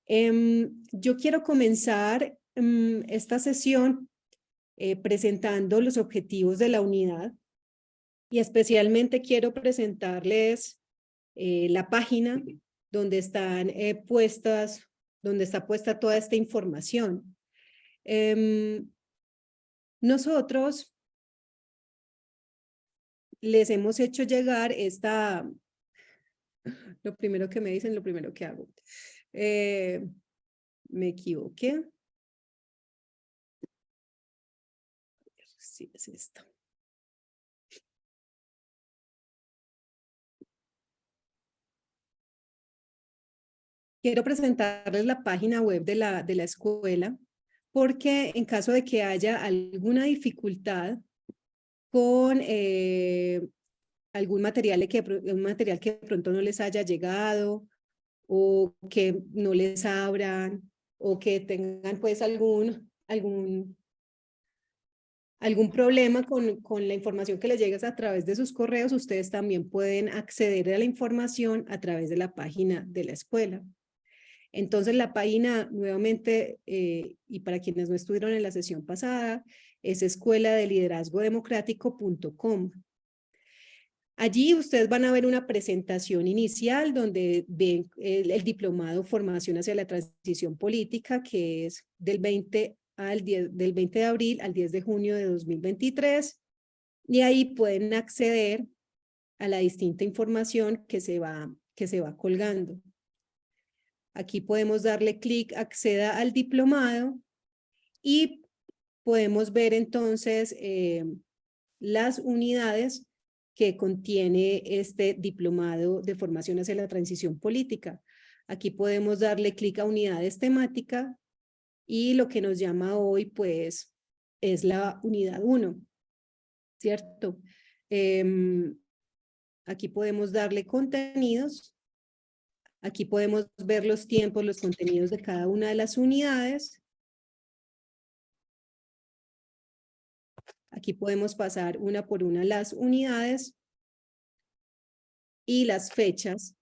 Yo quiero comenzar esta sesión presentando los objetivos de la unidad y especialmente quiero presentarles la página donde están donde está puesta toda esta información. Nosotros les hemos hecho llegar lo primero que me dicen, lo primero que hago. Me equivoqué. Sí, es esto. Quiero presentarles la página web de la escuela, porque en caso de que haya alguna dificultad con algún material un material que de pronto no les haya llegado, o que no les abran, o que tengan pues algún problema con la información que les llega a través de sus correos, ustedes también pueden acceder a la información a través de la página de la escuela. Entonces la página nuevamente, y para quienes no estuvieron en la sesión pasada, es escueladelliderazgodemocrático.com. Allí ustedes van a ver una presentación inicial donde ven el diplomado Formación hacia la Transición Política, que es del 20 de abril al 10 de junio de 2023, y ahí pueden acceder a la distinta información que se va colgando. Aquí podemos darle clic, acceda al diplomado y podemos ver entonces las unidades que contiene este diplomado de formación hacia la transición política. Aquí podemos darle clic a unidades temáticas y lo que nos llama hoy pues es la unidad 1, ¿cierto? Aquí podemos darle contenidos. Aquí podemos ver los tiempos, los contenidos de cada una de las unidades. Aquí podemos pasar una por una las unidades y las fechas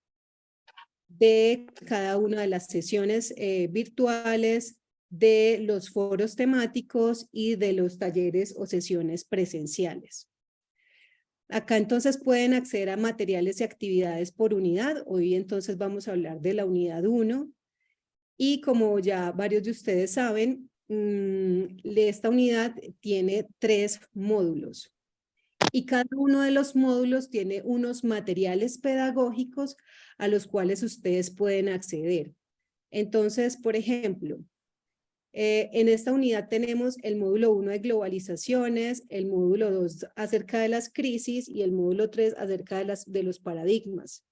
de cada una de las sesiones virtuales, de los foros temáticos y de los talleres o sesiones presenciales. Acá entonces pueden acceder a materiales y actividades por unidad. Hoy entonces vamos a hablar de la unidad 1. Y como ya varios de ustedes saben, esta unidad tiene 3 módulos. Y cada uno de los módulos tiene unos materiales pedagógicos a los cuales ustedes pueden acceder. Entonces, por ejemplo, en esta unidad tenemos el módulo 1 de globalizaciones, el módulo 2 acerca de las crisis y el módulo 3 acerca de los paradigmas.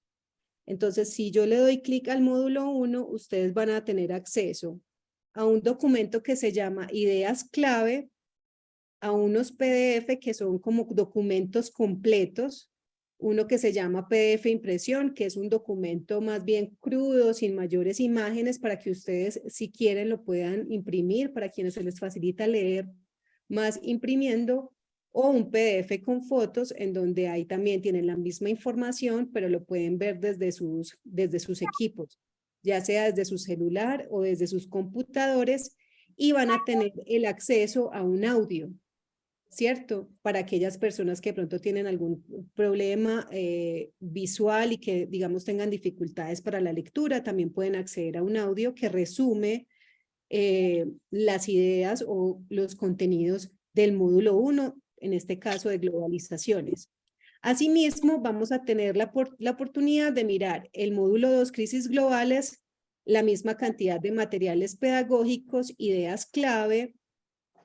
Entonces, si yo le doy clic al módulo 1, ustedes van a tener acceso a un documento que se llama Ideas Clave, a unos PDF que son como documentos completos, uno que se llama PDF impresión, que es un documento más bien crudo, sin mayores imágenes, para que ustedes, si quieren, lo puedan imprimir, para quienes se les facilita leer más imprimiendo, o un PDF con fotos, en donde ahí también tienen la misma información, pero lo pueden ver desde sus equipos, ya sea desde su celular o desde sus computadores, y van a tener el acceso a un audio, ¿cierto? Para aquellas personas que de pronto tienen algún problema visual y que, digamos, tengan dificultades para la lectura, también pueden acceder a un audio que resume las ideas o los contenidos del módulo 1, en este caso de globalizaciones. Asimismo, vamos a tener la oportunidad de mirar el módulo 2, crisis globales, la misma cantidad de materiales pedagógicos, ideas clave,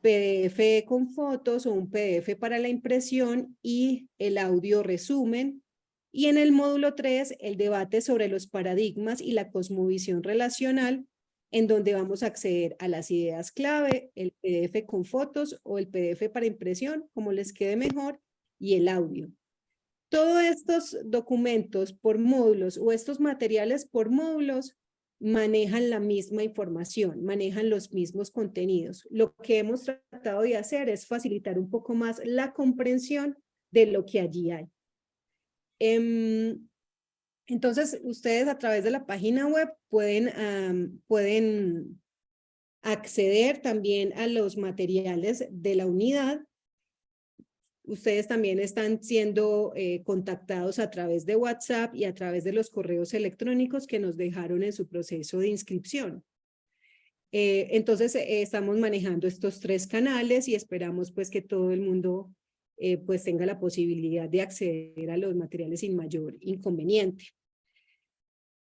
PDF con fotos o un PDF para la impresión y el audio resumen. Y en el módulo 3, el debate sobre los paradigmas y la cosmovisión relacional, en donde vamos a acceder a las ideas clave, el PDF con fotos o el PDF para impresión, como les quede mejor, y el audio. Todos estos documentos por módulos o estos materiales por módulos manejan la misma información, manejan los mismos contenidos. Lo que hemos tratado de hacer es facilitar un poco más la comprensión de lo que allí hay. Entonces, ustedes a través de la página web pueden acceder también a los materiales de la unidad. Ustedes también están siendo contactados a través de WhatsApp y a través de los correos electrónicos que nos dejaron en su proceso de inscripción. Entonces, estamos manejando estos 3 canales y esperamos pues que todo el mundo pues tenga la posibilidad de acceder a los materiales sin mayor inconveniente.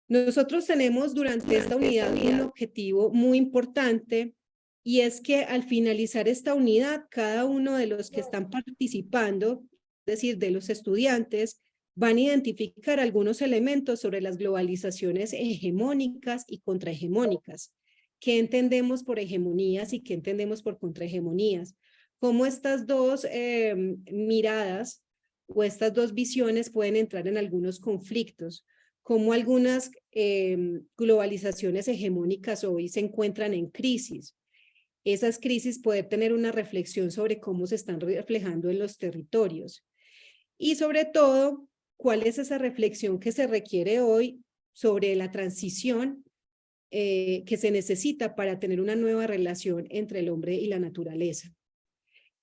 Nosotros tenemos durante esta unidad un objetivo muy importante, y es que al finalizar esta unidad, cada uno de los que están participando, es decir, de los estudiantes, van a identificar algunos elementos sobre las globalizaciones hegemónicas y contrahegemónicas. ¿Qué entendemos por hegemonías y qué entendemos por contrahegemonías? Cómo estas dos miradas o estas dos visiones pueden entrar en algunos conflictos, cómo algunas globalizaciones hegemónicas hoy se encuentran en crisis. Esas crisis pueden tener una reflexión sobre cómo se están reflejando en los territorios. Y sobre todo, cuál es esa reflexión que se requiere hoy sobre la transición que se necesita para tener una nueva relación entre el hombre y la naturaleza.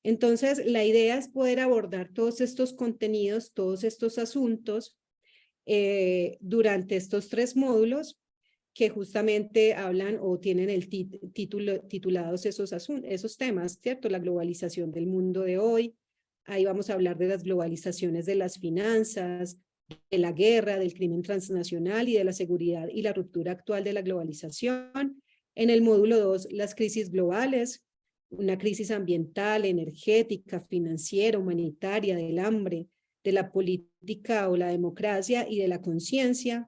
Entonces, la idea es poder abordar todos estos contenidos, todos estos asuntos durante estos 3 módulos que justamente hablan o tienen el título titulados esos temas, ¿cierto? La globalización del mundo de hoy. Ahí vamos a hablar de las globalizaciones de las finanzas, de la guerra, del crimen transnacional y de la seguridad y la ruptura actual de la globalización. En el módulo 2, las crisis globales, una crisis ambiental, energética, financiera, humanitaria, del hambre, de la política o la democracia y de la conciencia,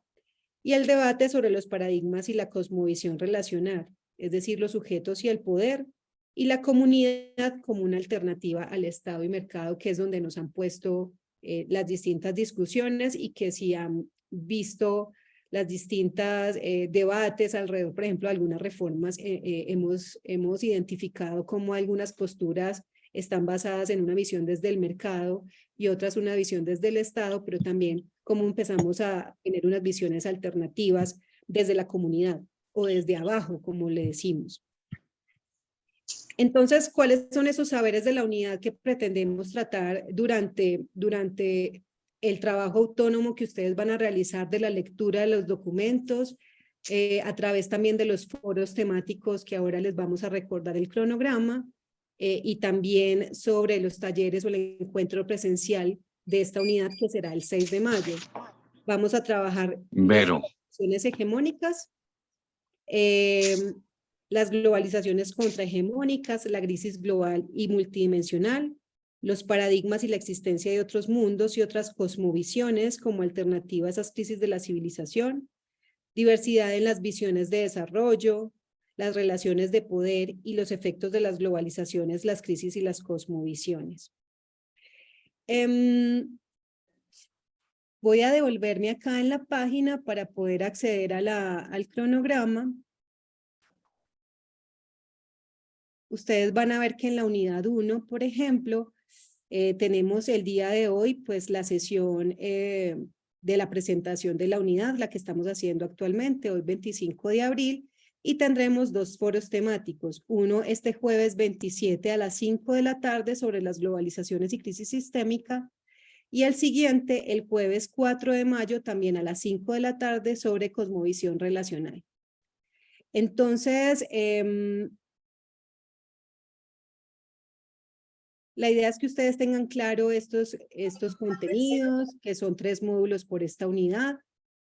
y el debate sobre los paradigmas y la cosmovisión relacional, es decir, los sujetos y el poder, y la comunidad como una alternativa al Estado y mercado, que es donde nos han puesto las distintas discusiones y que si han visto las distintas debates alrededor, por ejemplo, algunas reformas, hemos identificado cómo algunas posturas están basadas en una visión desde el mercado y otras una visión desde el Estado, pero también cómo empezamos a tener unas visiones alternativas desde la comunidad o desde abajo, como le decimos. Entonces, ¿cuáles son esos saberes de la unidad que pretendemos tratar durante el trabajo autónomo que ustedes van a realizar de la lectura de los documentos, a través también de los foros temáticos que ahora les vamos a recordar el cronograma, y también sobre los talleres o el encuentro presencial de esta unidad que será el 6 de mayo? Vamos a trabajar las globalizaciones hegemónicas, las globalizaciones contrahegemónicas, la crisis global y multidimensional, los paradigmas y la existencia de otros mundos y otras cosmovisiones como alternativa a esas crisis de la civilización, diversidad en las visiones de desarrollo, las relaciones de poder y los efectos de las globalizaciones, las crisis y las cosmovisiones. Voy a devolverme acá en la página para poder acceder al cronograma. Ustedes van a ver que en la unidad 1, por ejemplo, tenemos el día de hoy, pues la sesión de la presentación de la unidad, la que estamos haciendo actualmente, hoy 25 de abril, y tendremos 2 foros temáticos. Uno este jueves 27 a las 5 de la tarde sobre las globalizaciones y crisis sistémica, y el siguiente el jueves 4 de mayo también a las 5 de la tarde sobre cosmovisión relacional. Entonces, la idea es que ustedes tengan claro estos contenidos, que son 3 módulos por esta unidad,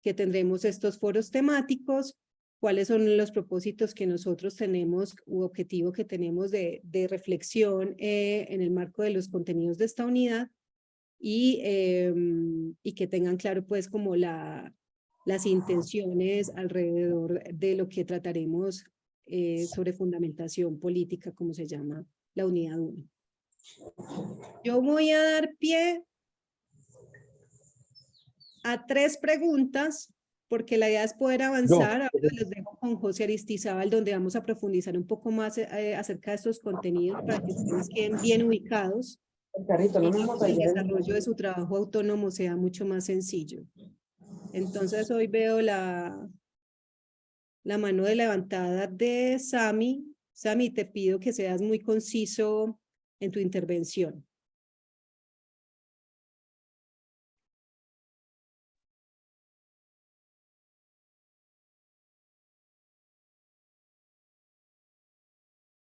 que tendremos estos foros temáticos, cuáles son los propósitos que nosotros tenemos u objetivo que tenemos de reflexión en el marco de los contenidos de esta unidad, y que tengan claro pues como las intenciones alrededor de lo que trataremos sobre fundamentación política, como se llama la unidad 1. Yo voy a dar pie a 3 preguntas, porque la idea es poder avanzar. Ahora les dejo con José Aristizábal, donde vamos a profundizar un poco más acerca de estos contenidos para que ustedes queden bien ubicados y el desarrollo de su trabajo autónomo sea mucho más sencillo. Entonces hoy veo la mano de levantada de Sami. Sami, te pido que seas muy conciso en tu intervención.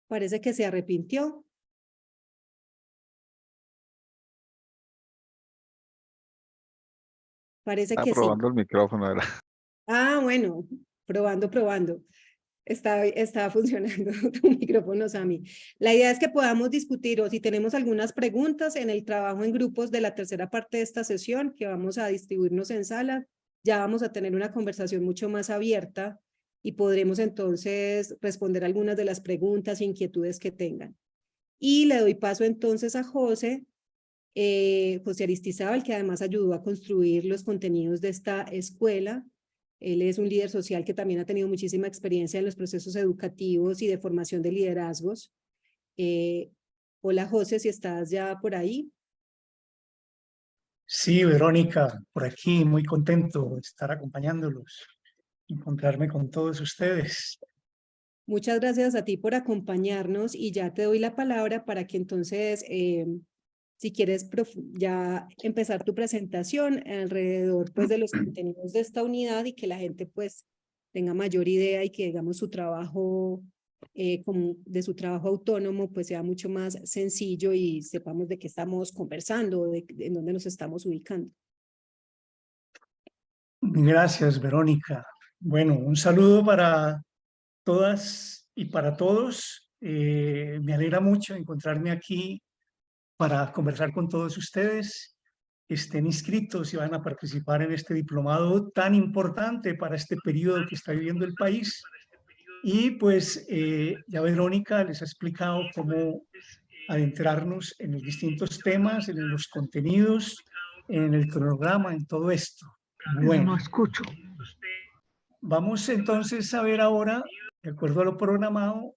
Parece que se arrepintió. Parece que sí. Probando el micrófono, ¿verdad? Ah, bueno, probando. Está funcionando tu micrófono, Sami. La idea es que podamos discutir o si tenemos algunas preguntas en el trabajo en grupos de la tercera parte de esta sesión, que vamos a distribuirnos en sala, ya vamos a tener una conversación mucho más abierta y podremos entonces responder algunas de las preguntas e inquietudes que tengan. Y le doy paso entonces a José Aristizábal, que además ayudó a construir los contenidos de esta escuela. Él es un líder social que también ha tenido muchísima experiencia en los procesos educativos y de formación de liderazgos. Hola José, si estás ya por ahí. Sí, Verónica, por aquí muy contento de estar acompañándolos, encontrarme con todos ustedes. Muchas gracias a ti por acompañarnos y ya te doy la palabra para que entonces, si quieres ya empezar tu presentación alrededor pues de los contenidos de esta unidad y que la gente pues tenga mayor idea y que digamos su trabajo, de su trabajo autónomo pues sea mucho más sencillo y sepamos de qué estamos conversando, en dónde nos estamos ubicando. Gracias, Verónica. Bueno, un saludo para todas y para todos. Me alegra mucho encontrarme aquí para conversar con todos ustedes. Estén inscritos y van a participar en este diplomado tan importante para este periodo que está viviendo el país. Y pues ya Verónica les ha explicado cómo adentrarnos en los distintos temas, en los contenidos, en el cronograma, en todo esto. Bueno, no escucho. Vamos entonces a ver ahora, de acuerdo a lo programado,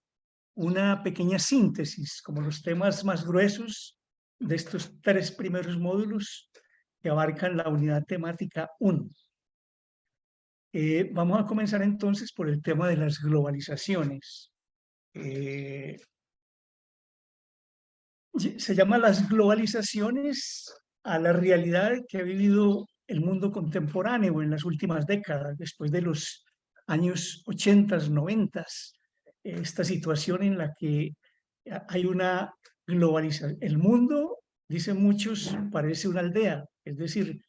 una pequeña síntesis, como los temas más gruesos de estos 3 primeros módulos que abarcan la unidad temática 1. Vamos a comenzar entonces por el tema de las globalizaciones. Se llama las globalizaciones a la realidad que ha vivido el mundo contemporáneo en las últimas décadas, después de los años 80, 90, esta situación en la que hay una globalización. El mundo, dicen muchos, parece una aldea, es decir,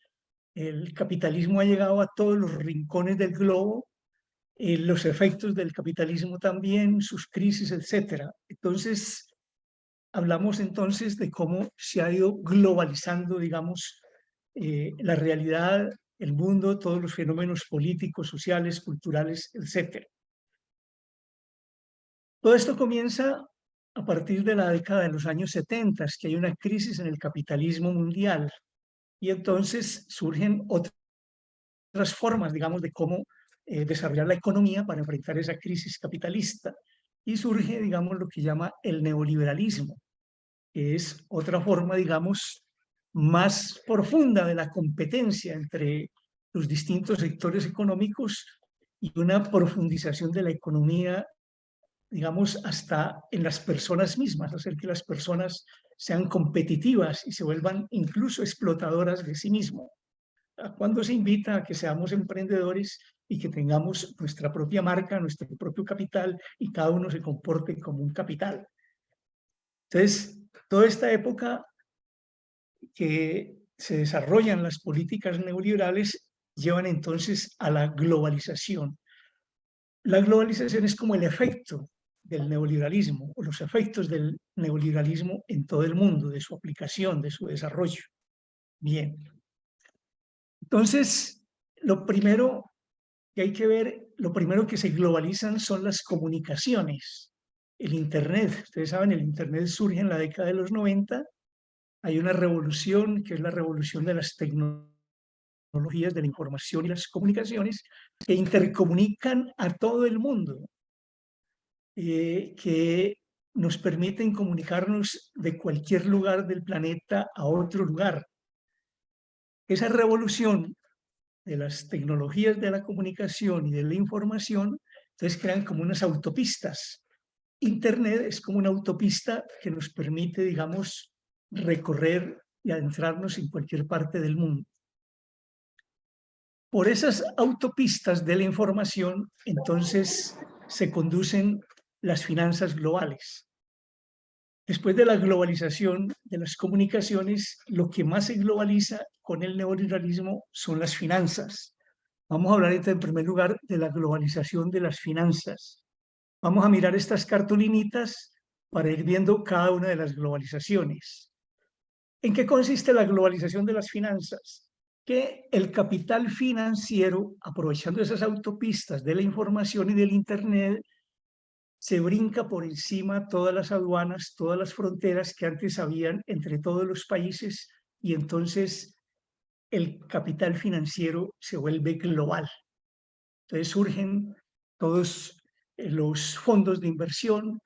el capitalismo ha llegado a todos los rincones del globo, los efectos del capitalismo también, sus crisis, etcétera. Entonces, hablamos entonces de cómo se ha ido globalizando, digamos, la realidad, el mundo, todos los fenómenos políticos, sociales, culturales, etc. Todo esto comienza a partir de la década de los años 70, que hay una crisis en el capitalismo mundial, y entonces surgen otras formas, digamos, de cómo desarrollar la economía para enfrentar esa crisis capitalista, y surge, digamos, lo que llama el neoliberalismo, es otra forma, digamos, más profunda de la competencia entre los distintos sectores económicos y una profundización de la economía, digamos, hasta en las personas mismas, hacer que las personas sean competitivas y se vuelvan incluso explotadoras de sí mismas. Cuando se invita a que seamos emprendedores y que tengamos nuestra propia marca, nuestro propio capital y cada uno se comporte como un capital. Entonces, toda esta época que se desarrollan las políticas neoliberales llevan entonces a la globalización. La globalización es como el efecto del neoliberalismo o los efectos del neoliberalismo en todo el mundo, de su aplicación, de su desarrollo. Bien. Entonces, lo primero que hay que ver, lo primero que se globalizan son las comunicaciones. El Internet, ustedes saben, el Internet surge en la década de los 90. Hay una revolución que es la revolución de las tecnologías de la información y las comunicaciones que intercomunican a todo el mundo, que nos permiten comunicarnos de cualquier lugar del planeta a otro lugar. Esa revolución de las tecnologías de la comunicación y de la información, entonces crean como unas autopistas. Internet es como una autopista que nos permite, digamos, recorrer y adentrarnos en cualquier parte del mundo. Por esas autopistas de la información, entonces, se conducen las finanzas globales. Después de la globalización de las comunicaciones, lo que más se globaliza con el neoliberalismo son las finanzas. Vamos a hablar entonces, en primer lugar, de la globalización de las finanzas. Vamos a mirar estas cartulinitas para ir viendo cada una de las globalizaciones. ¿En qué consiste la globalización de las finanzas? Que el capital financiero, aprovechando esas autopistas de la información y del Internet, se brinca por encima todas las aduanas, todas las fronteras que antes habían entre todos los países, y entonces el capital financiero se vuelve global. Entonces surgen todos los fondos de inversión,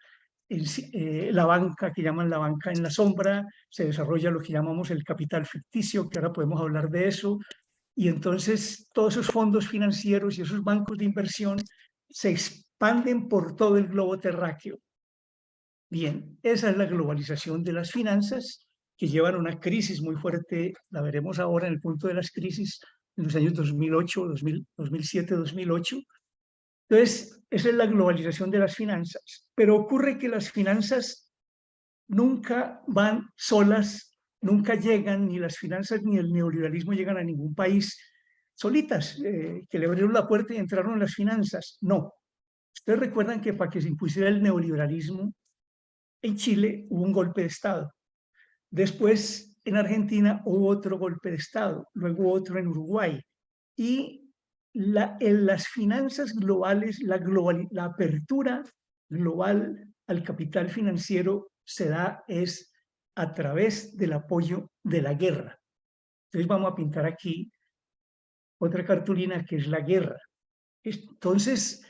la banca, que llaman la banca en la sombra, se desarrolla lo que llamamos el capital ficticio, que ahora podemos hablar de eso, y entonces todos esos fondos financieros y esos bancos de inversión se expanden por todo el globo terráqueo. Bien, esa es la globalización de las finanzas, que llevan a una crisis muy fuerte, la veremos ahora en el punto de las crisis, en los años 2008, 2007, 2008. Entonces, esa es la globalización de las finanzas. Pero ocurre que las finanzas nunca van solas, nunca llegan, ni las finanzas ni el neoliberalismo llegan a ningún país solitas, que le abrieron la puerta y entraron en las finanzas. No. Ustedes recuerdan que para que se impusiera el neoliberalismo, en Chile hubo un golpe de Estado. Después, en Argentina hubo otro golpe de Estado, luego otro en Uruguay. Y en las finanzas globales, la apertura global al capital financiero se da es a través del apoyo de la guerra. Entonces vamos a pintar aquí otra cartulina que es la guerra. Entonces,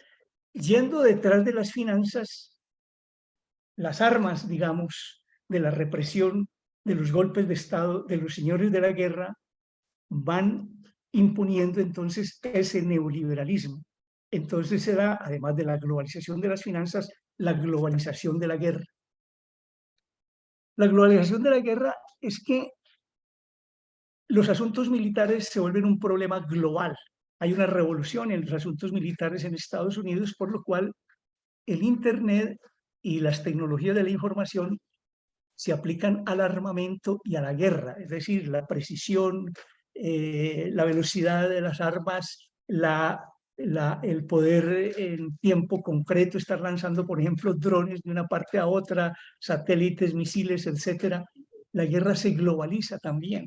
yendo detrás de las finanzas, las armas, digamos, de la represión, de los golpes de Estado, de los señores de la guerra, van imponiendo entonces ese neoliberalismo. Entonces se da, además de la globalización de las finanzas, la globalización de la guerra. La globalización de la guerra es que los asuntos militares se vuelven un problema global. Hay una revolución en los asuntos militares en Estados Unidos, por lo cual el Internet y las tecnologías de la información se aplican al armamento y a la guerra, es decir, la precisión, la velocidad de las armas, el poder en tiempo concreto estar lanzando, por ejemplo, drones de una parte a otra, satélites, misiles, etc. La guerra se globaliza también.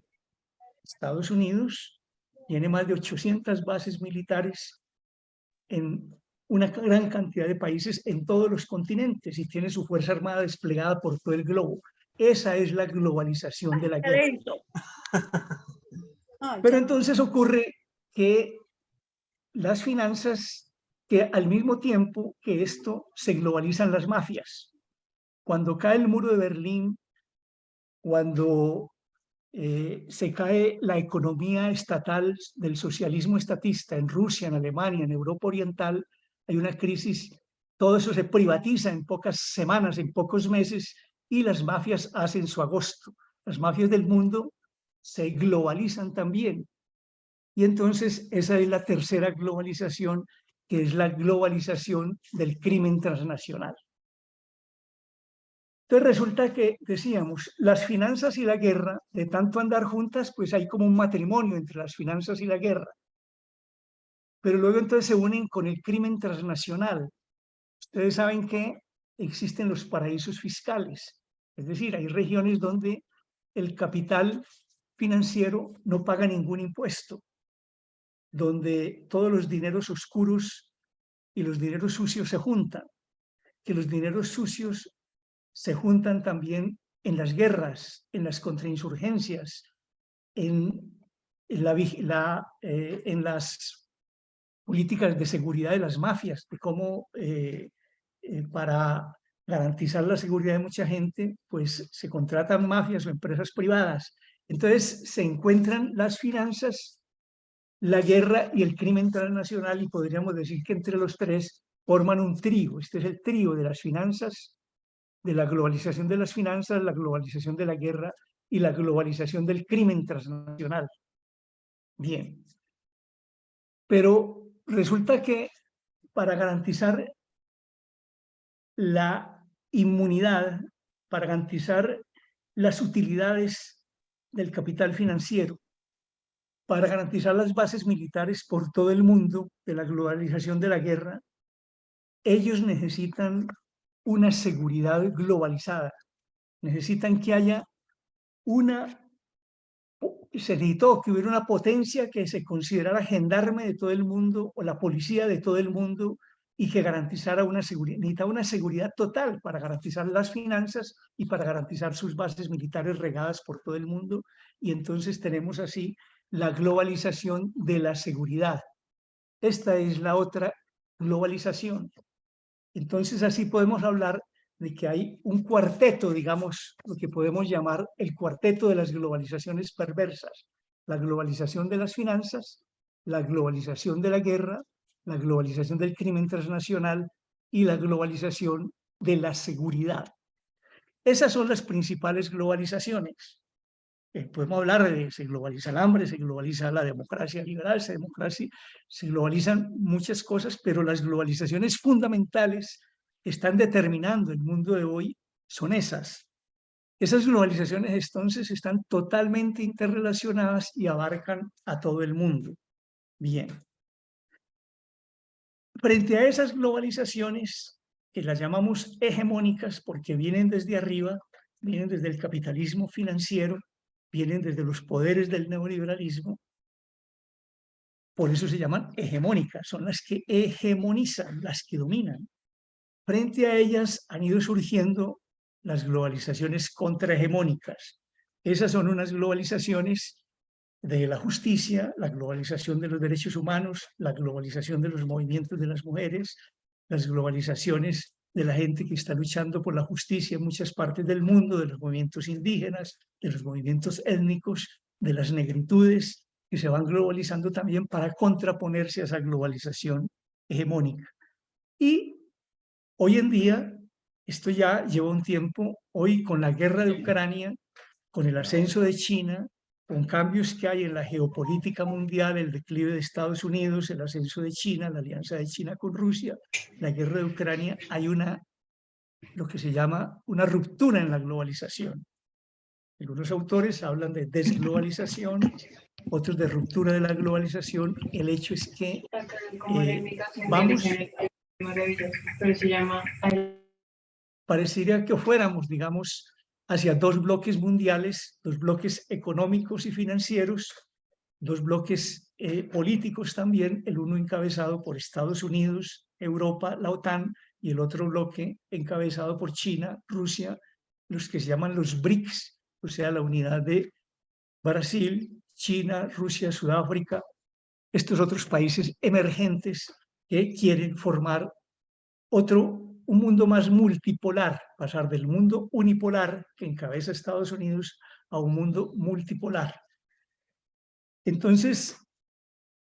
Estados Unidos tiene más de 800 bases militares en una gran cantidad de países en todos los continentes y tiene su fuerza armada desplegada por todo el globo. Esa es la globalización de la guerra. Pero entonces ocurre que las finanzas, que al mismo tiempo que esto se globalizan las mafias. Cuando cae el muro de Berlín, cuando se cae la economía estatal del socialismo estatista en Rusia, en Alemania, en Europa Oriental, hay una crisis, todo eso se privatiza en pocas semanas, en pocos meses, y las mafias hacen su agosto. Las mafias del mundo se globalizan también. Y entonces esa es la tercera globalización, que es la globalización del crimen transnacional. Entonces resulta que, decíamos, las finanzas y la guerra, de tanto andar juntas, pues hay como un matrimonio entre las finanzas y la guerra. Pero luego entonces se unen con el crimen transnacional. Ustedes saben que existen los paraísos fiscales, es decir, hay regiones donde el capital financiero no paga ningún impuesto, donde todos los dineros oscuros y los dineros sucios se juntan, que los dineros sucios se juntan también en las guerras, en las contrainsurgencias, en las políticas de seguridad de las mafias, de cómo para garantizar la seguridad de mucha gente, pues se contratan mafias o empresas privadas. Entonces se encuentran las finanzas la guerra y el crimen transnacional, y podríamos decir que entre los tres forman un trío. Este es el trío de las finanzas, de la globalización de las finanzas, la globalización de la guerra y la globalización del crimen transnacional. Bien, pero resulta que para garantizar la inmunidad, para garantizar las utilidades del capital financiero, para garantizar las bases militares por todo el mundo de la globalización de la guerra, ellos necesitan una seguridad globalizada, necesitan que haya se necesitó que hubiera una potencia que se considerara gendarme de todo el mundo o la policía de todo el mundo y que garantizara una seguridad. Necesitaba una seguridad total para garantizar las finanzas y para garantizar sus bases militares regadas por todo el mundo. Y entonces tenemos así la globalización de la seguridad. Esta es la otra globalización. Entonces así podemos hablar de que hay un cuarteto, digamos, lo que podemos llamar el cuarteto de las globalizaciones perversas. La globalización de las finanzas, la globalización de la guerra, la globalización del crimen transnacional y la globalización de la seguridad. Esas son las principales globalizaciones. Podemos hablar de se globaliza el hambre, se globaliza la democracia liberal, se globalizan muchas cosas, pero las globalizaciones fundamentales que están determinando el mundo de hoy son esas. Esas globalizaciones entonces están totalmente interrelacionadas y abarcan a todo el mundo. Bien. Frente a esas globalizaciones, que las llamamos hegemónicas porque vienen desde arriba, vienen desde el capitalismo financiero, vienen desde los poderes del neoliberalismo, por eso se llaman hegemónicas, son las que hegemonizan, las que dominan. Frente a ellas han ido surgiendo las globalizaciones contrahegemónicas. Esas son unas globalizaciones de la justicia, la globalización de los derechos humanos, la globalización de los movimientos de las mujeres, las globalizaciones de la gente que está luchando por la justicia en muchas partes del mundo, de los movimientos indígenas, de los movimientos étnicos, de las negritudes, que se van globalizando también para contraponerse a esa globalización hegemónica. Y hoy en día, esto ya lleva un tiempo, hoy con la guerra de Ucrania, con el ascenso de China, con cambios que hay en la geopolítica mundial, el declive de Estados Unidos, el ascenso de China, la alianza de China con Rusia, la guerra de Ucrania, hay lo que se llama una ruptura en la globalización. Algunos autores hablan de desglobalización, otros de ruptura de la globalización. El hecho es que vamos, parecería que fuéramos, digamos, hacia dos bloques mundiales, dos bloques económicos y financieros, dos bloques políticos también, el uno encabezado por Estados Unidos, Europa, la OTAN, y el otro bloque encabezado por China, Rusia, los que se llaman los BRICS, o sea, la unidad de Brasil, China, Rusia, Sudáfrica, estos otros países emergentes que quieren formar un mundo más multipolar, pasar del mundo unipolar que encabeza Estados Unidos a un mundo multipolar. Entonces,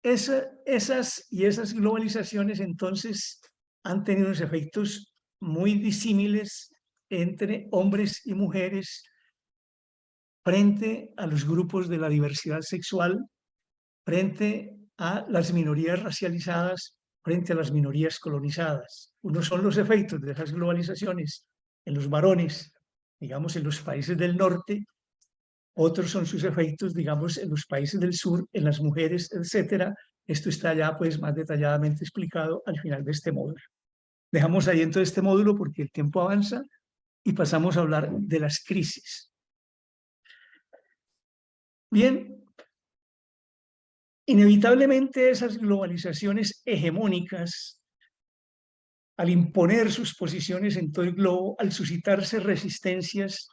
esas globalizaciones entonces han tenido unos efectos muy disímiles entre hombres y mujeres frente a los grupos de la diversidad sexual, frente a las minorías racializadas, frente a las minorías colonizadas. Unos son los efectos de esas globalizaciones en los varones, digamos, en los países del norte, otros son sus efectos, digamos, en los países del sur, en las mujeres, etcétera. Esto está ya pues más detalladamente explicado al final de este módulo. Dejamos ahí entonces este módulo porque el tiempo avanza y pasamos a hablar de las crisis. Bien, inevitablemente esas globalizaciones hegemónicas, al imponer sus posiciones en todo el globo, al suscitarse resistencias,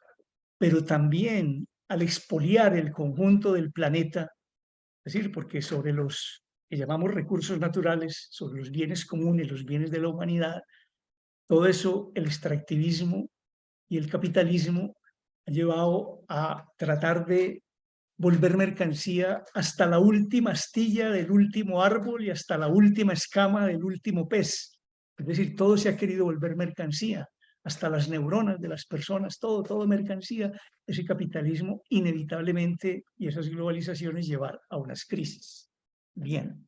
pero también al expoliar el conjunto del planeta, es decir, porque sobre los que llamamos recursos naturales, sobre los bienes comunes, los bienes de la humanidad, todo eso, el extractivismo y el capitalismo ha llevado a tratar de volver mercancía hasta la última astilla del último árbol y hasta la última escama del último pez. Es decir, todo se ha querido volver mercancía, hasta las neuronas de las personas, todo mercancía. Ese capitalismo inevitablemente y esas globalizaciones llevar a unas crisis. Bien.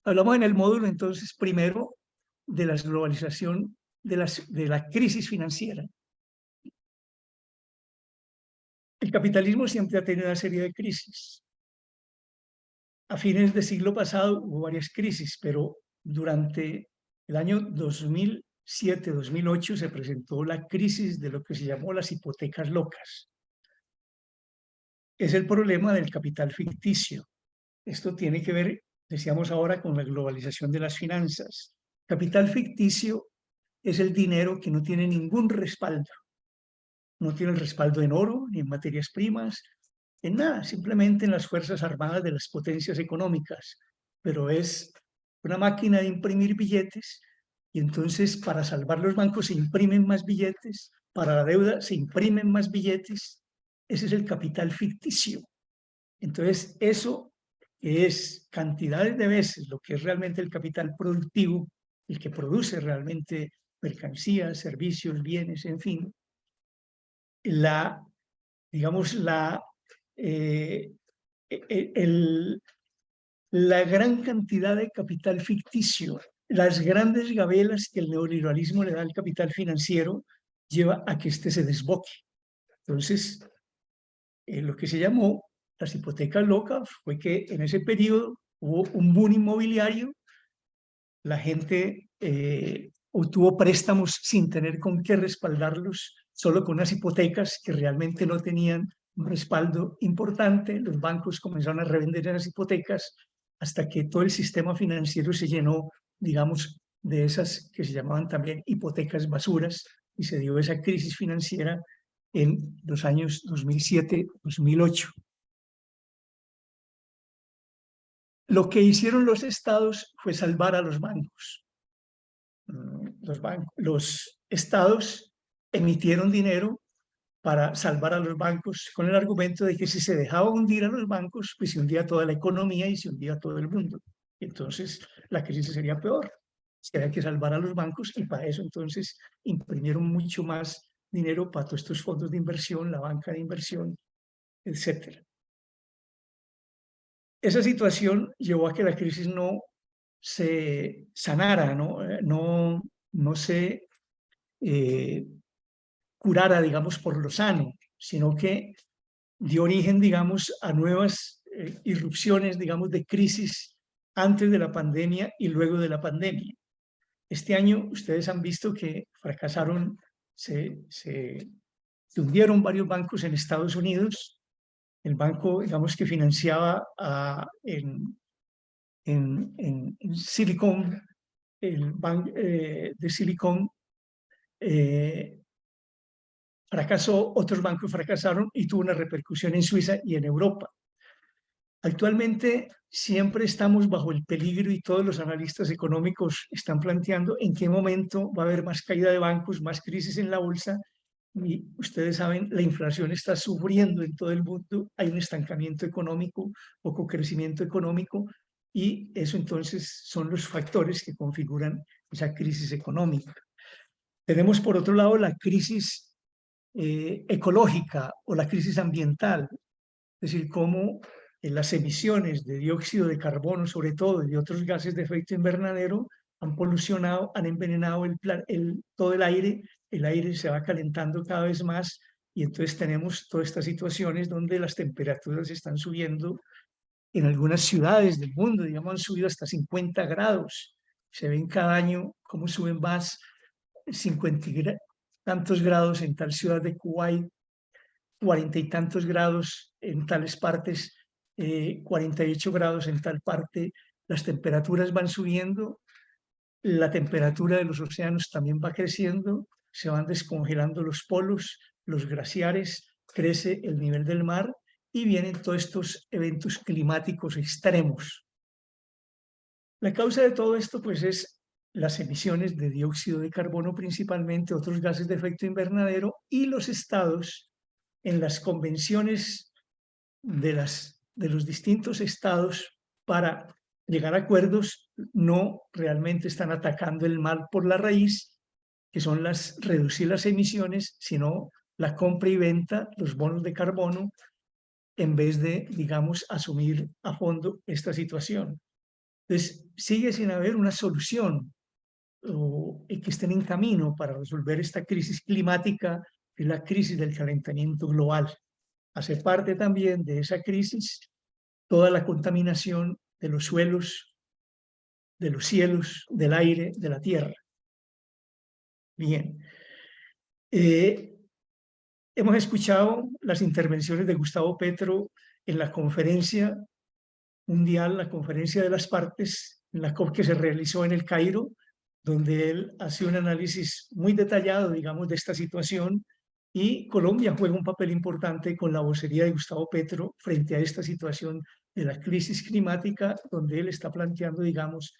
Hablamos en el módulo entonces primero de la globalización, de la crisis financiera. El capitalismo siempre ha tenido una serie de crisis. A fines del siglo pasado hubo varias crisis, pero durante el año 2007-2008 se presentó la crisis de lo que se llamó las hipotecas locas. Es el problema del capital ficticio. Esto tiene que ver, decíamos ahora, con la globalización de las finanzas. Capital ficticio es el dinero que no tiene ningún respaldo. No tiene el respaldo en oro, ni en materias primas, en nada, simplemente en las fuerzas armadas de las potencias económicas. Pero es una máquina de imprimir billetes y entonces para salvar los bancos se imprimen más billetes, para la deuda se imprimen más billetes. Ese es el capital ficticio. Entonces eso es cantidades de veces lo que es realmente el capital productivo, el que produce realmente mercancías, servicios, bienes, en fin. Digamos, la gran cantidad de capital ficticio, las grandes gabelas que el neoliberalismo le da al capital financiero, lleva a que éste se desboque. Entonces, lo que se llamó las hipotecas locas fue que en ese periodo hubo un boom inmobiliario, la gente obtuvo préstamos sin tener con qué respaldarlos, solo con unas hipotecas que realmente no tenían un respaldo importante. Los bancos comenzaron a revender esas hipotecas hasta que todo el sistema financiero se llenó, digamos, de esas que se llamaban también hipotecas basuras, y se dio esa crisis financiera en los años 2007-2008. Lo que hicieron los estados fue salvar a los bancos. Los estados emitieron dinero para salvar a los bancos con el argumento de que si se dejaba hundir a los bancos, pues se hundía toda la economía y se hundía todo el mundo. Entonces la crisis sería peor. Había que salvar a los bancos y para eso entonces imprimieron mucho más dinero para todos estos fondos de inversión, la banca de inversión, etc. Esa situación llevó a que la crisis no se sanara, no se curara, digamos, por lo sano, sino que dio origen, digamos, a nuevas irrupciones, digamos, de crisis antes de la pandemia y luego de la pandemia. Este año ustedes han visto que fracasaron, se hundieron varios bancos en Estados Unidos. El banco, digamos, que financiaba en Silicon, el banco de Silicon fracasó, otros bancos fracasaron y tuvo una repercusión en Suiza y en Europa. Actualmente siempre estamos bajo el peligro y todos los analistas económicos están planteando en qué momento va a haber más caída de bancos, más crisis en la bolsa. Y ustedes saben, la inflación está sufriendo en todo el mundo, hay un estancamiento económico, poco crecimiento económico, y eso entonces son los factores que configuran esa crisis económica. Tenemos por otro lado la crisis ecológica o la crisis ambiental, es decir, cómo las emisiones de dióxido de carbono, sobre todo, y de otros gases de efecto invernadero, han polucionado, han envenenado todo el aire se va calentando cada vez más, y entonces tenemos todas estas situaciones donde las temperaturas están subiendo. En algunas ciudades del mundo, digamos, han subido hasta 50 grados. Se ven cada año cómo suben más, 50 tantos grados en tal ciudad de Kuwait, 40 y tantos grados en tales partes, 48 grados en tal parte. Las temperaturas van subiendo, la temperatura de los océanos también va creciendo, se van descongelando los polos, los glaciares, crece el nivel del mar y vienen todos estos eventos climáticos extremos. La causa de todo esto pues es las emisiones de dióxido de carbono principalmente, otros gases de efecto invernadero, y los estados en las convenciones de los distintos estados para llegar a acuerdos no realmente están atacando el mal por la raíz, que son reducir las emisiones, sino la compra y venta, los bonos de carbono, en vez de, digamos, asumir a fondo esta situación. Entonces, sigue sin haber una solución que estén en camino para resolver esta crisis climática, que es la crisis del calentamiento global. Hace parte también de esa crisis toda la contaminación de los suelos, de los cielos, del aire, de la tierra. Bien. Hemos escuchado las intervenciones de Gustavo Petro en la conferencia mundial, la conferencia de las partes, en la COP que se realizó en el Cairo, donde él hace un análisis muy detallado, digamos, de esta situación, y Colombia juega un papel importante con la vocería de Gustavo Petro frente a esta situación de la crisis climática, donde él está planteando, digamos,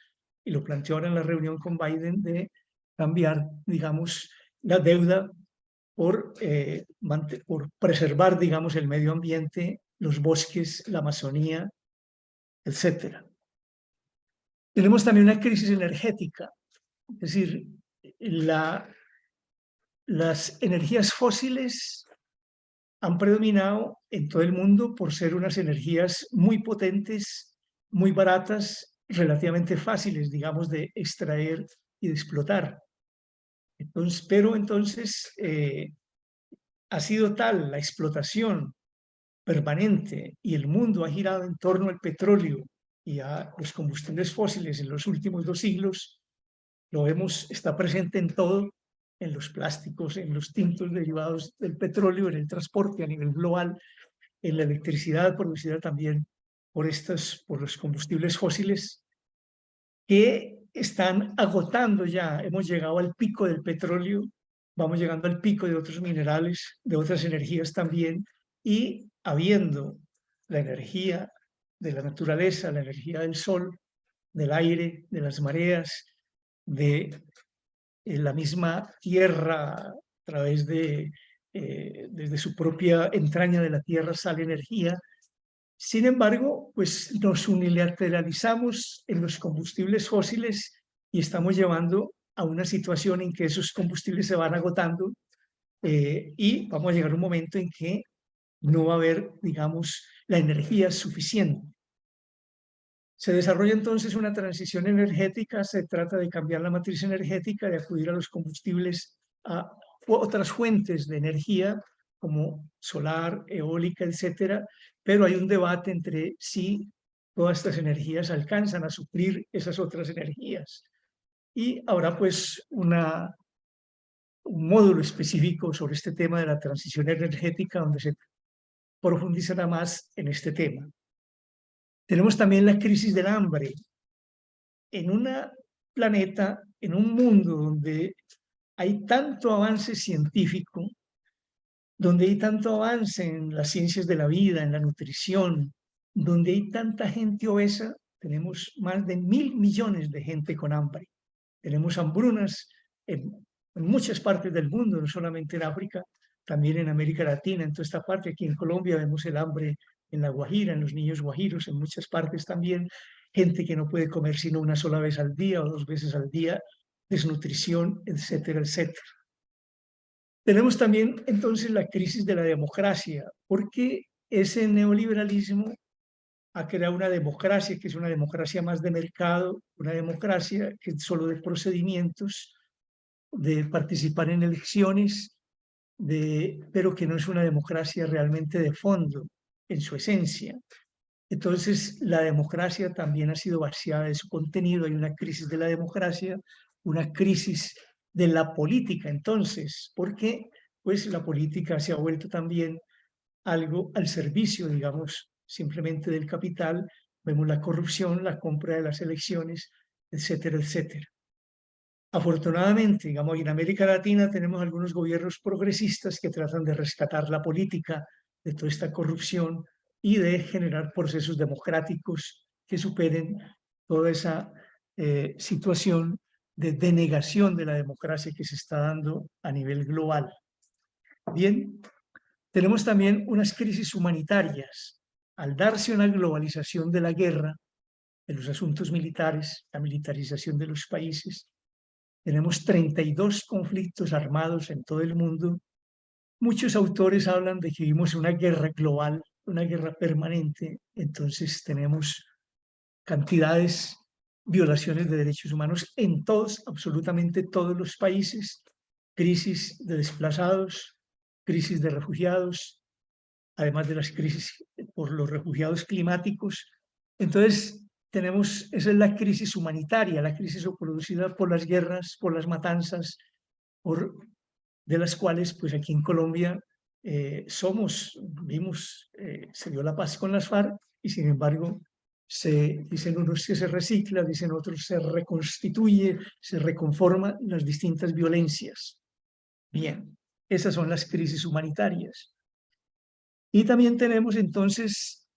y lo planteó ahora en la reunión con Biden, de cambiar, digamos, la deuda por preservar, digamos, el medio ambiente, los bosques, la Amazonía, etc. Tenemos también una crisis energética, es decir, las energías fósiles han predominado en todo el mundo por ser unas energías muy potentes, muy baratas, relativamente fáciles, digamos, de extraer y de explotar. Entonces, pero entonces ha sido tal la explotación permanente y el mundo ha girado en torno al petróleo y a los combustibles fósiles en los últimos 2 siglos, lo vemos, está presente en todo, en los plásticos, en los tintos derivados del petróleo, en el transporte a nivel global, en la electricidad producida también por los combustibles fósiles, que están agotando ya. Hemos llegado al pico del petróleo, vamos llegando al pico de otros minerales, de otras energías también, y habiendo la energía de la naturaleza, la energía del sol, del aire, de las mareas, de la misma tierra, a través de, desde su propia entraña de la tierra sale energía. Sin embargo, pues nos unilateralizamos en los combustibles fósiles y estamos llevando a una situación en que esos combustibles se van agotando y vamos a llegar a un momento en que no va a haber, digamos, la energía suficiente. Se desarrolla entonces una transición energética, se trata de cambiar la matriz energética, de acudir a los combustibles, a otras fuentes de energía como solar, eólica, etcétera, pero hay un debate entre si todas estas energías alcanzan a suplir esas otras energías. Y habrá pues un módulo específico sobre este tema de la transición energética donde se profundizará más en este tema. Tenemos también la crisis del hambre. En un planeta, en un mundo donde hay tanto avance científico, donde hay tanto avance en las ciencias de la vida, en la nutrición, donde hay tanta gente obesa, tenemos más de 1.000 millones de gente con hambre. Tenemos hambrunas en muchas partes del mundo, no solamente en África, también en América Latina, en toda esta parte. Aquí en Colombia vemos el hambre en La Guajira, en los niños guajiros, en muchas partes también. Gente que no puede comer sino una sola vez al día o 2 veces al día, desnutrición, etcétera, etcétera. Tenemos también entonces la crisis de la democracia, porque ese neoliberalismo ha creado una democracia que es una democracia más de mercado, una democracia que es solo de procedimientos, de participar en elecciones, pero que no es una democracia realmente de fondo, en su esencia. Entonces, la democracia también ha sido vaciada de su contenido, hay una crisis de la democracia, una crisis de la política, entonces, porque pues la política se ha vuelto también algo al servicio, digamos, simplemente del capital. Vemos la corrupción, la compra de las elecciones, etcétera, etcétera. Afortunadamente, digamos, en América Latina tenemos algunos gobiernos progresistas que tratan de rescatar la política de toda esta corrupción y de generar procesos democráticos que superen toda esa situación de denegación de la democracia que se está dando a nivel global. Bien, tenemos también unas crisis humanitarias. al darse una globalización de la guerra, de los asuntos militares, la militarización de los países, tenemos 32 conflictos armados en todo el mundo. Muchos autores hablan de que vivimos una guerra global, una guerra permanente. Entonces tenemos cantidades, violaciones de derechos humanos en todos, absolutamente todos los países, crisis de desplazados, crisis de refugiados, además de las crisis por los refugiados climáticos. Entonces, esa es la crisis humanitaria, la crisis producida por las guerras, por las matanzas, de las cuales, pues aquí en Colombia, se dio la paz con las FARC y sin embargo, dicen unos que se recicla, dicen otros se reconstituye, se reconforma las distintas violencias. Bien, esas son las crisis humanitarias. Y también tenemos entonces,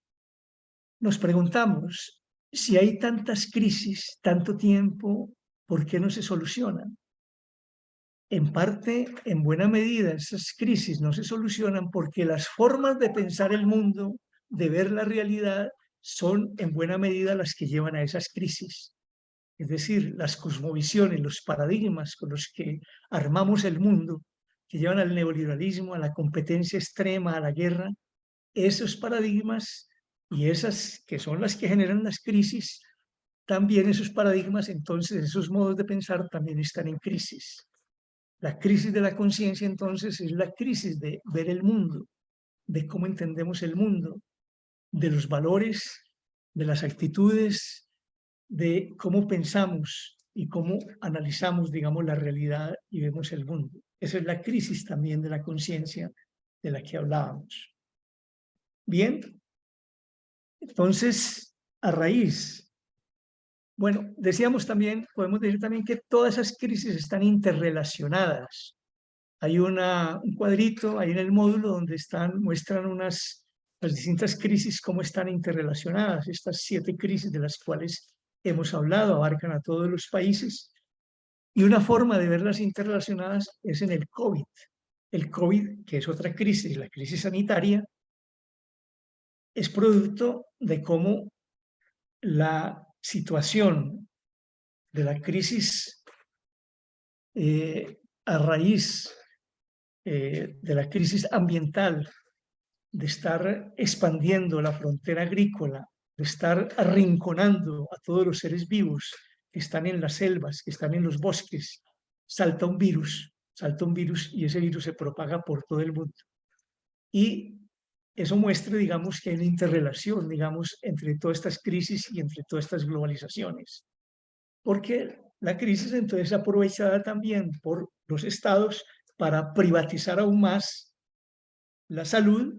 nos preguntamos, si hay tantas crisis, tanto tiempo, ¿por qué no se solucionan? En parte, en buena medida, esas crisis no se solucionan porque las formas de pensar el mundo, de ver la realidad, son en buena medida las que llevan a esas crisis. Es decir, las cosmovisiones, los paradigmas con los que armamos el mundo, que llevan al neoliberalismo, a la competencia extrema, a la guerra, esos paradigmas y esas que son las que generan las crisis, también esos paradigmas, entonces esos modos de pensar también están en crisis. La crisis de la conciencia, entonces, es la crisis de ver el mundo, de cómo entendemos el mundo, de los valores, de las actitudes, de cómo pensamos y cómo analizamos, digamos, la realidad y vemos el mundo. Esa es la crisis también de la conciencia de la que hablábamos. Bien, entonces, a raíz, bueno, decíamos también, podemos decir también que todas esas crisis están interrelacionadas. Hay un cuadrito ahí en el módulo donde muestran las distintas crisis, cómo están interrelacionadas. Estas 7 crisis de las cuales hemos hablado abarcan a todos los países. Y una forma de verlas interrelacionadas es en el COVID. El COVID, que es otra crisis, la crisis sanitaria, es producto de cómo la situación de la crisis a raíz de la crisis ambiental, de estar expandiendo la frontera agrícola, de estar arrinconando a todos los seres vivos que están en las selvas, que están en los bosques, salta un virus y ese virus se propaga por todo el mundo. Y eso muestra, digamos, que hay una interrelación, digamos, entre todas estas crisis y entre todas estas globalizaciones. Porque la crisis entonces es aprovechada también por los estados para privatizar aún más la salud,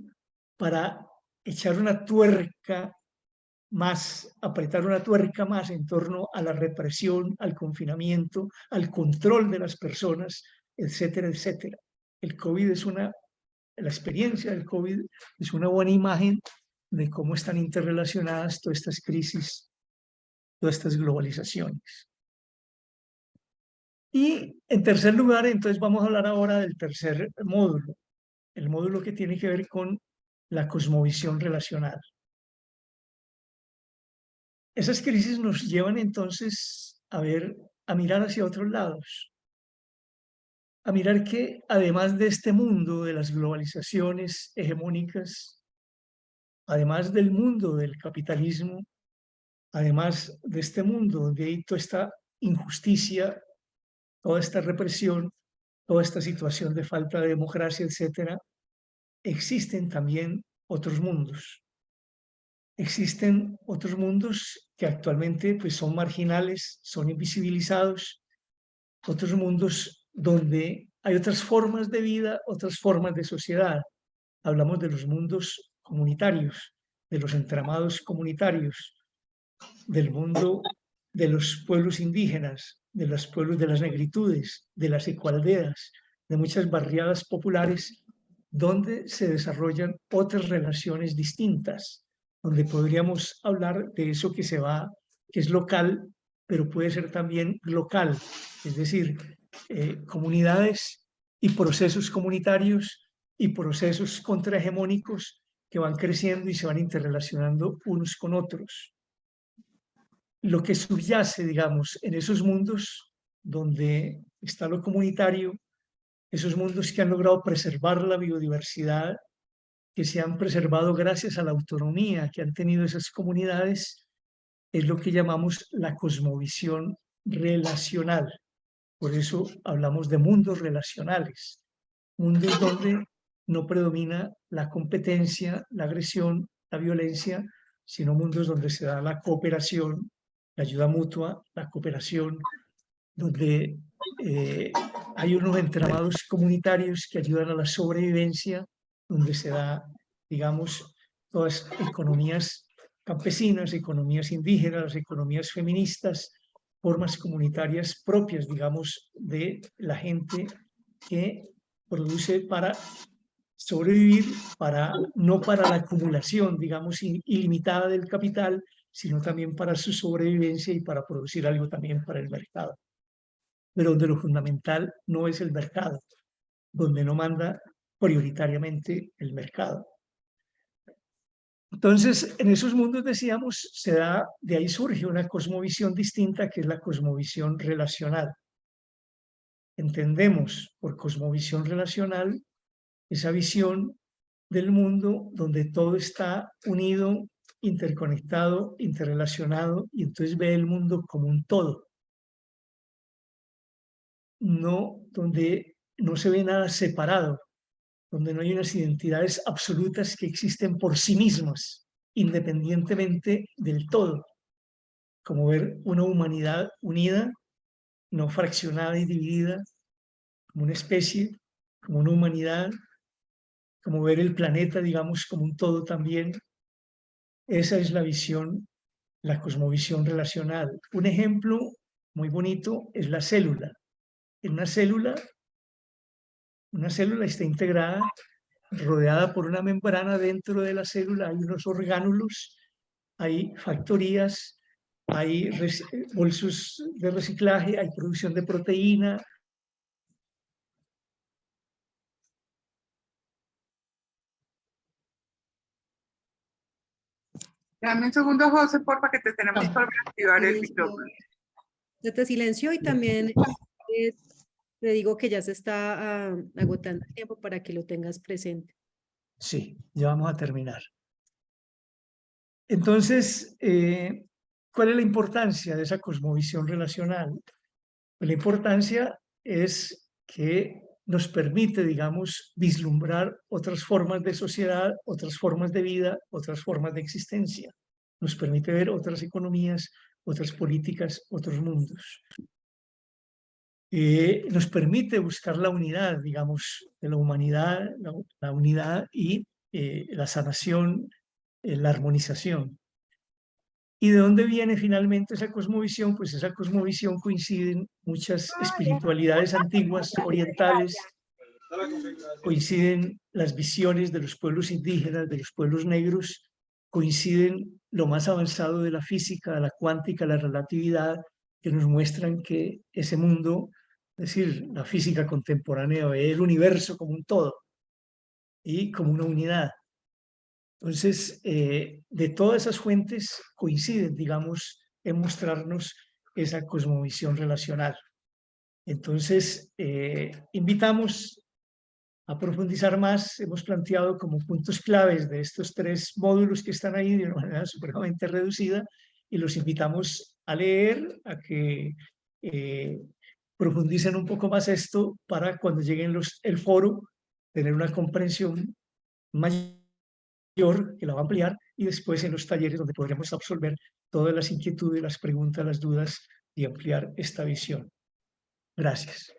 para echar una tuerca más, apretar una tuerca más en torno a la represión, al confinamiento, al control de las personas, etcétera, etcétera. La experiencia del COVID es una buena imagen de cómo están interrelacionadas todas estas crisis, todas estas globalizaciones. Y en tercer lugar, entonces vamos a hablar ahora del tercer módulo, el módulo que tiene que ver con la cosmovisión relacional. Esas crisis nos llevan entonces a mirar hacia otros lados, a mirar que además de este mundo de las globalizaciones hegemónicas, además del mundo del capitalismo, además de este mundo donde hay toda esta injusticia, toda esta represión, toda esta situación de falta de democracia, etcétera, existen también otros mundos. Existen otros mundos que actualmente pues, son marginales, son invisibilizados, otros mundos donde hay otras formas de vida, otras formas de sociedad. Hablamos de los mundos comunitarios, de los entramados comunitarios, del mundo de los pueblos indígenas, de los pueblos de las negritudes, de las ecoaldeas, de muchas barriadas populares, donde se desarrollan otras relaciones distintas, donde podríamos hablar de eso que es local, pero puede ser también local, es decir, comunidades y procesos comunitarios y procesos contrahegemónicos que van creciendo y se van interrelacionando unos con otros. Lo que subyace, digamos, en esos mundos donde está lo comunitario, esos mundos que han logrado preservar la biodiversidad, que se han preservado gracias a la autonomía que han tenido esas comunidades, es lo que llamamos la cosmovisión relacional. Por eso hablamos de mundos relacionales, mundos donde no predomina la competencia, la agresión, la violencia, sino mundos donde se da la cooperación, la ayuda mutua, la cooperación, donde hay unos entramados comunitarios que ayudan a la sobrevivencia, donde se da, digamos, todas economías campesinas, economías indígenas, economías feministas, formas comunitarias propias, digamos, de la gente que produce para sobrevivir, no para la acumulación, digamos, ilimitada del capital, sino también para su sobrevivencia y para producir algo también para el mercado. Pero donde lo fundamental no es el mercado, donde no manda prioritariamente el mercado. Entonces, en esos mundos, decíamos, de ahí surge una cosmovisión distinta, que es la cosmovisión relacional. Entendemos por cosmovisión relacional esa visión del mundo donde todo está unido, interconectado, interrelacionado, y entonces ve el mundo como un todo. No, donde no se ve nada separado, donde no hay unas identidades absolutas que existen por sí mismas, independientemente del todo, como ver una humanidad unida, no fraccionada y dividida, como una especie, como una humanidad, como ver el planeta, digamos, como un todo también. Esa es la visión, la cosmovisión relacional. Un ejemplo muy bonito es la célula. En una célula está integrada, rodeada por una membrana. Dentro de la célula hay unos orgánulos, hay factorías, hay bolsos de reciclaje, hay producción de proteína. Dame un segundo, José, porfa, que te tenemos que activar el micrófono. Se te silenció y también te digo que ya se está agotando el tiempo para que lo tengas presente. Sí, ya vamos a terminar. Entonces, ¿cuál es la importancia de esa cosmovisión relacional? La importancia es que nos permite, digamos, vislumbrar otras formas de sociedad, otras formas de vida, otras formas de existencia. Nos permite ver otras economías, otras políticas, otros mundos. Nos permite buscar la unidad, digamos, de la humanidad, la unidad y la sanación, la armonización. ¿Y de dónde viene finalmente esa cosmovisión? Pues esa cosmovisión coinciden muchas espiritualidades antiguas, orientales, coinciden las visiones de los pueblos indígenas, de los pueblos negros, coinciden lo más avanzado de la física, la cuántica, la relatividad, que nos muestran que ese mundo, es decir, la física contemporánea, ve el universo como un todo y como una unidad. Entonces, de todas esas fuentes coinciden, digamos, en mostrarnos esa cosmovisión relacional. Entonces, invitamos a profundizar más. Hemos planteado como puntos claves de estos 3 módulos que están ahí de una manera supremamente reducida, y los invitamos a leer, a que profundicen un poco más esto para cuando lleguen el foro tener una comprensión mayor, que la va a ampliar, y después en los talleres donde podremos absolver todas las inquietudes, las preguntas, las dudas y ampliar esta visión. Gracias.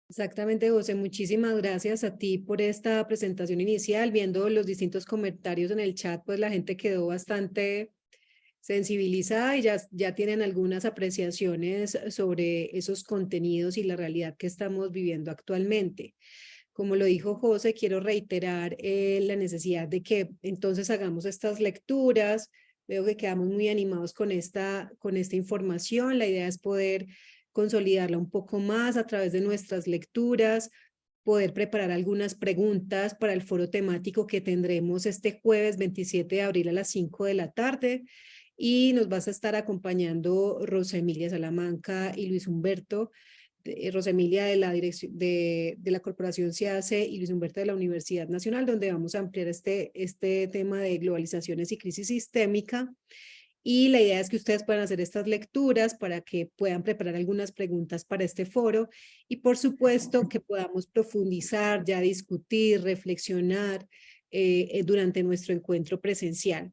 Exactamente, José. Muchísimas gracias a ti por esta presentación inicial. Viendo los distintos comentarios en el chat, pues la gente quedó bastante sensibilizada y ya tienen algunas apreciaciones sobre esos contenidos y la realidad que estamos viviendo actualmente. Como lo dijo José, quiero reiterar la necesidad de que entonces hagamos estas lecturas. Veo que quedamos muy animados con esta información. La idea es poder consolidarla un poco más a través de nuestras lecturas, poder preparar algunas preguntas para el foro temático que tendremos este jueves 27 de abril a las 5 de la tarde. Y nos vas a estar acompañando Rosa Emilia Salamanca y Luis Humberto. Rosa Emilia de la dirección de la Corporación CIACE y Luis Humberto de la Universidad Nacional, donde vamos a ampliar este tema de globalizaciones y crisis sistémica. Y la idea es que ustedes puedan hacer estas lecturas para que puedan preparar algunas preguntas para este foro y por supuesto que podamos profundizar, ya discutir, reflexionar durante nuestro encuentro presencial.